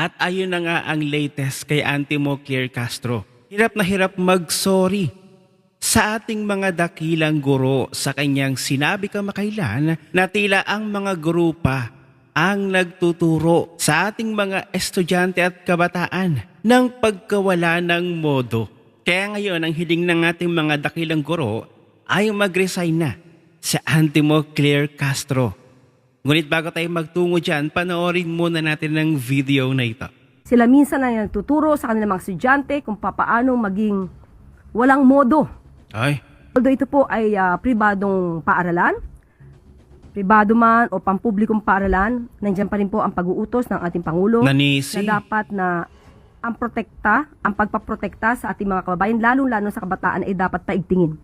At ayun na nga ang latest kay Antimo Claire Castro. Hirap na hirap mag-sorry sa ating mga dakilang guro sa kanyang sinabi kamakailan na tila ang mga guro pa ang nagtuturo sa ating mga estudyante at kabataan ng pagkawala ng modo. Kaya ngayon ang hiling ng ating mga dakilang guro ay mag-resign na sa Antimo Claire Castro. Ngunit bago tayo magtungo dyan, panoorin muna natin ang video na ito. Sila minsan ay nagtuturo sa kanilang mga estudyante kung paano maging walang modo. Ay, Although ito po ay pribadong paaralan, pribado man o pampublikong paaralan, nandiyan pa rin po ang pag-uutos ng ating Pangulo nanisi. na dapat na ang pagpaprotekta sa ating mga kababayan, lalong-lalo sa kabataan ay dapat paigtingin.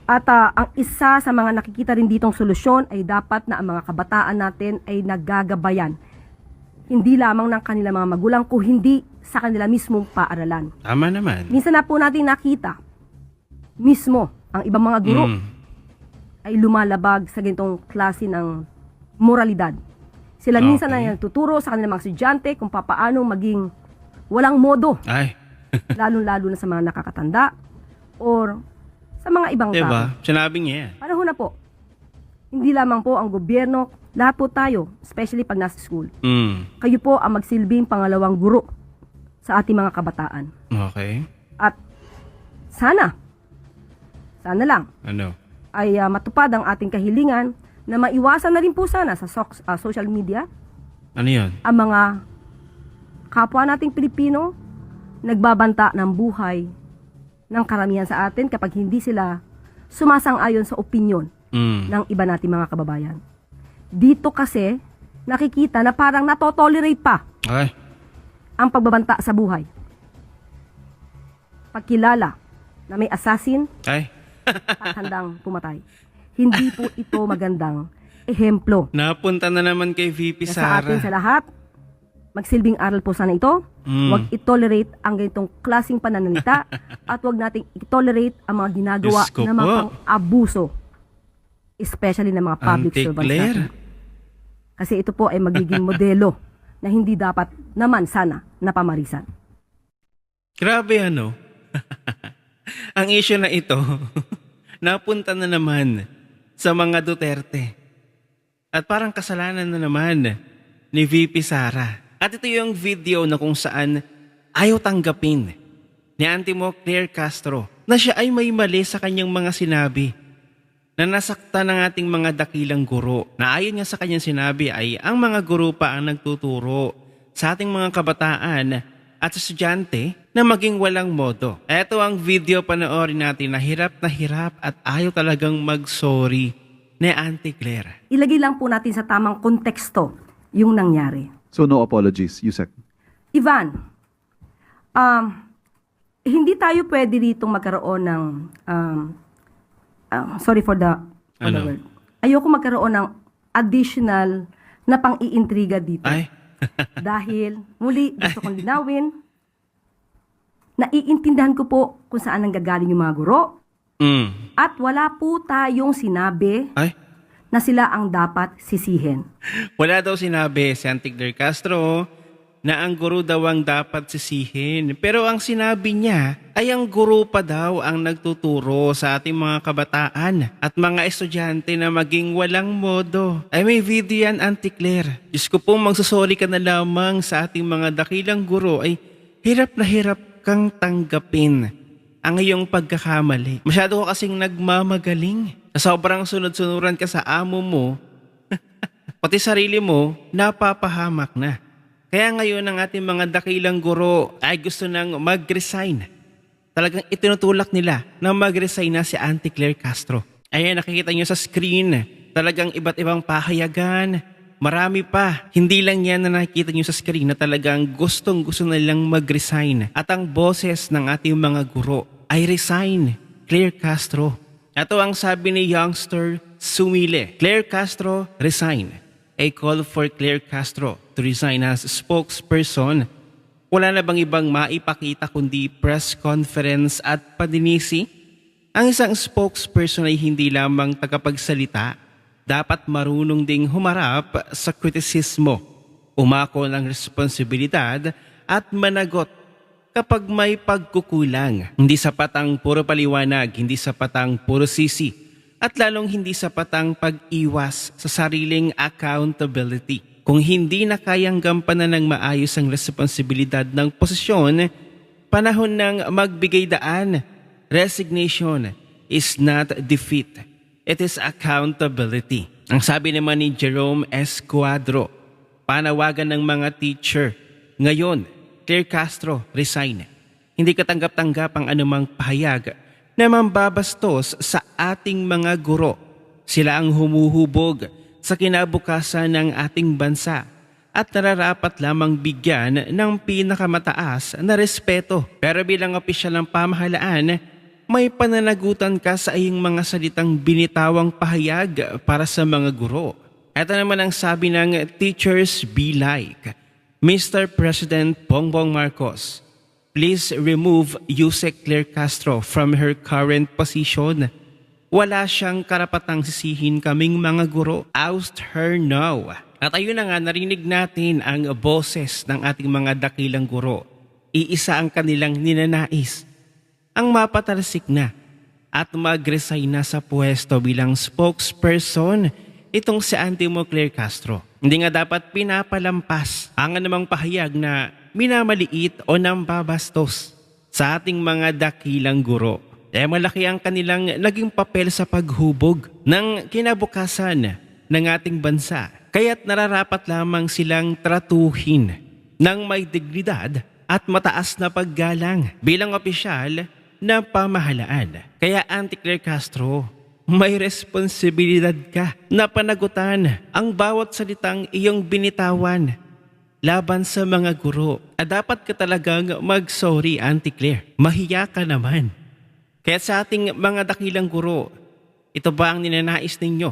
At ang isa sa mga nakikita rin ditong solusyon ay dapat na ang mga kabataan natin ay naggagabayan. Hindi lamang ng kanilang mga magulang, kung hindi sa kanila mismong paaralan. Tama naman. Minsan na po natin nakita, mismo ang ibang mga guro ay lumalabag sa ganitong klase ng moralidad. Sila minsan ay nagtuturo sa kanilang mga estudyante kung paano maging walang modo, Ay, lalong-lalo na sa mga nakakatanda or sa mga ibang tao. diba? Sinabi niya yan. Panahon na po, hindi lamang po ang gobyerno, lahat po tayo, especially pag nasa school. Kayo po ang magsilbing pangalawang guro sa ating mga kabataan. Okay. At sana lang, Ano? ay matupad ang ating kahilingan na maiwasan na rin po sana sa social media Ano yun? ang mga kapwa nating Pilipino nagbabanta ng buhay ng karamihan sa atin kapag hindi sila sumasang-ayon sa opinyon ng iba nating mga kababayan. Dito kasi nakikita na parang natotolerate pa Ay, ang pagbabanta sa buhay. Pagkilala na may assassin ay. at handang pumatay. Hindi po ito magandang ehemplo Napunta na naman kay VP na sa atin Sara. sa lahat. Magsilbing aral po sana ito. Huwag itolerate ang ganitong klaseng pananalita at huwag nating itolerate ang mga ginagawa Diyos ko na mga po. pang-abuso, especially ng mga public Auntie servants Claire. natin. Kasi ito po ay magiging modelo na hindi dapat naman sana napamarisan. Grabe ano. Ang issue na ito, napunta na naman sa mga Duterte. At parang kasalanan na naman ni VP Sara. At ito yung video na kung saan ayaw tanggapin ni Antimo Claire Castro na siya ay may mali sa kanyang mga sinabi. Na nasakta ng ating mga dakilang guro. Na ayon nga sa kanyang sinabi ay ang mga guro pa ang nagtuturo sa ating mga kabataan at estudyante na maging walang modo. Ito ang video, panoorin natin na hirap at ayaw talagang mag-sorry ni Auntie Claire. Ilagay lang po natin sa tamang konteksto yung nangyari. So no apologies, Yusek. Ivan, hindi tayo pwede rito magkaroon ng, sorry for the Ano? word. Ayoko magkaroon ng additional na pang-iintriga dito. Ay, Dahil, muli, gusto kong linawin, naiintindihan ko po kung saan nanggagaling yung mga guro, at wala po tayong sinabi ay, na sila ang dapat sisihin. wala daw sinabi si Auntie Claire Castro na ang guro daw ang dapat sisihin. Pero ang sinabi niya ay ang guro pa daw ang nagtuturo sa ating mga kabataan at mga estudyante na maging walang modo. Ay may video yan, Auntie Claire. Diyos ko po, magsasorry ka na lamang sa ating mga dakilang guro ay hirap na hirap kang tanggapin ang iyong pagkakamali. Masyado ka kasing nagmamagaling. Sa sobrang sunod-sunuran ka sa amo mo, pati sarili mo, napapahamak na. Kaya ngayon ang ating mga dakilang guro ay gusto nang mag-resign. Talagang itinutulak nila na mag-resign na si Auntie Claire Castro. Ayan, nakikita nyo sa screen, talagang iba't ibang pahayagan. Marami pa. Hindi lang yan na nakikita nyo sa screen na talagang gustong-gusto nilang mag-resign. At ang boses ng ating mga guro ay resign. Claire Castro. Ito ang sabi ni youngster Sumile. Claire Castro, resign. A call for Claire Castro to resign as spokesperson. Wala na bang ibang maipakita kundi press conference at padinisi? Ang isang spokesperson ay hindi lamang tagapagsalita, dapat marunong ding humarap sa kritisismo umako ng responsibilidad at managot kapag may pagkukulang. Hindi sapat ang puro paliwanag, hindi sapat ang puro sisi, at lalong hindi sapat ang pag-iwas sa sariling accountability. Kung hindi na kayang gampanan ng maayos ang responsibilidad ng posisyon, panahon ng magbigay daan. Resignation is not defeat. It is accountability. Ang sabi naman ni Jerome S. Cuadro, panawagan ng mga teacher, ngayon, Claire Castro, resign. Hindi katanggap-tanggap ang anumang pahayag na mambabastos sa ating mga guro. Sila ang humuhubog sa kinabukasan ng ating bansa at nararapat lamang bigyan ng pinakamataas na respeto. Pero bilang opisyal ng pamahalaan, may pananagutan ka sa iyong mga salitang binitawang pahayag para sa mga guro. Ito naman ang sabi ng Teachers Be Like, Mr. President Bongbong Marcos, please remove Yusek Claire Castro from her current position. Wala siyang karapatang sisihin kaming mga guro. Oust her now. At ayun na nga, narinig natin ang boses ng ating mga dakilang guro. Iisa ang kanilang ninanais. Ang mapatalsik na at mag-resign na sa pwesto bilang spokesperson itong si Antimo Claire Castro. Hindi nga dapat pinapalampas ang anumang pahayag na minamaliit o nambabastos sa ating mga dakilang guro. Malaki ang kanilang naging papel sa paghubog ng kinabukasan ng ating bansa. Kaya't nararapat lamang silang tratuhin ng may dignidad at mataas na paggalang bilang opisyal na pamahalaan. Kaya Auntie Claire Castro, may responsibilidad ka na panagutan ang bawat salitang iyong binitawan laban sa mga guro. At dapat ka talagang mag-sorry, Auntie Claire. Mahiya ka naman. Kaya sa ating mga dakilang guro, ito ba ang ninanais ninyo?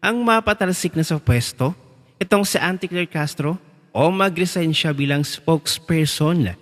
Ang mapatalsik na sa pwesto? Itong si Auntie Claire Castro? O mag-resign siya bilang spokesperson?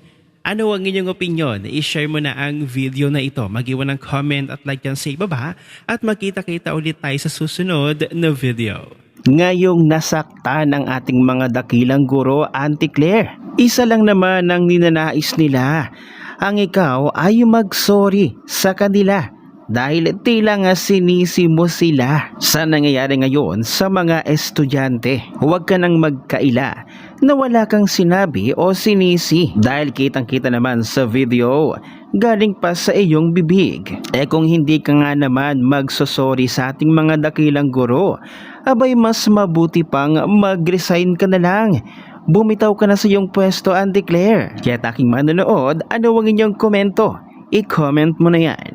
Ano ang inyong opinion? I-share mo na ang video na ito. Mag-iwan ng comment at like yan sa ibaba at magkita-kita ulit tayo sa susunod na video. Ngayong nasaktan ng ating mga dakilang guro, Auntie Claire, isa lang naman ang ninanais nila. Ang ikaw ay mag-sorry sa kanila dahil tila nga sinisi mo sila sa nangyayari ngayon sa mga estudyante. Huwag ka nang magkaila na wala kang sinabi o sinisi dahil kitang-kita naman sa video galing pa sa iyong bibig. Kung hindi ka nga naman magsosorry sa ating mga dakilang guro, abay mas mabuti pang mag-resign ka na lang. Bumitaw ka na sa iyong pwesto, Auntie Claire. Kaya taking manonood, ano ang inyong komento? I-comment mo na yan.